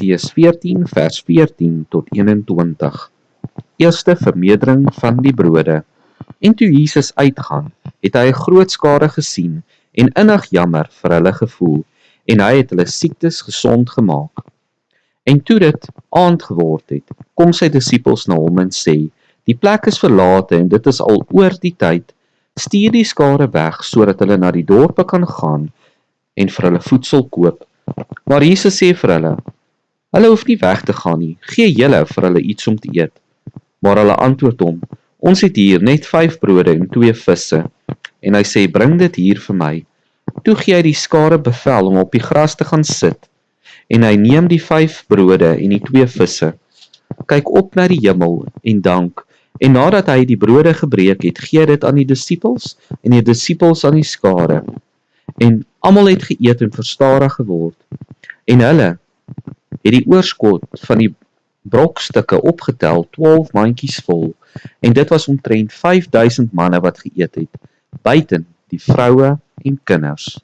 Matteus 14 vers 14 tot 21. Eerste vermeerdering van die brode. En toe Jesus uitgaan, het hy 'n groot skare gesien en innig jammer vir hulle gevoel, en hy het hulle siektes gesond gemaak. En toe dit aand geword het, kom sy disippels na hom en sê, die plek is verlate en dit is al oor die tyd, stuur die skare weg, sodat hulle na die dorpe kan gaan en vir hulle voedsel koop. Maar Jesus sê vir hulle hoef nie weg te gaan nie, gee julle vir hulle iets om te eet. Maar hulle antwoord hom, ons het hier net 5 brode en 2 visse. En hy sê, bring dit hier vir my. Toe gee hy die skare bevel om op die gras te gaan sit. En hy neem die 5 brode en die 2 visse, kyk op na die hemel en dank. En nadat hy die brode gebreek het, gee hy dit aan die disippels en die disippels aan die skare. En almal het geëet en verstadig geword. En hulle het die oorskot van die brokstukke opgetel, 12 mandjies vol, en dit was omtrent 5000 manne wat geëet het, buiten die vroue en kinders.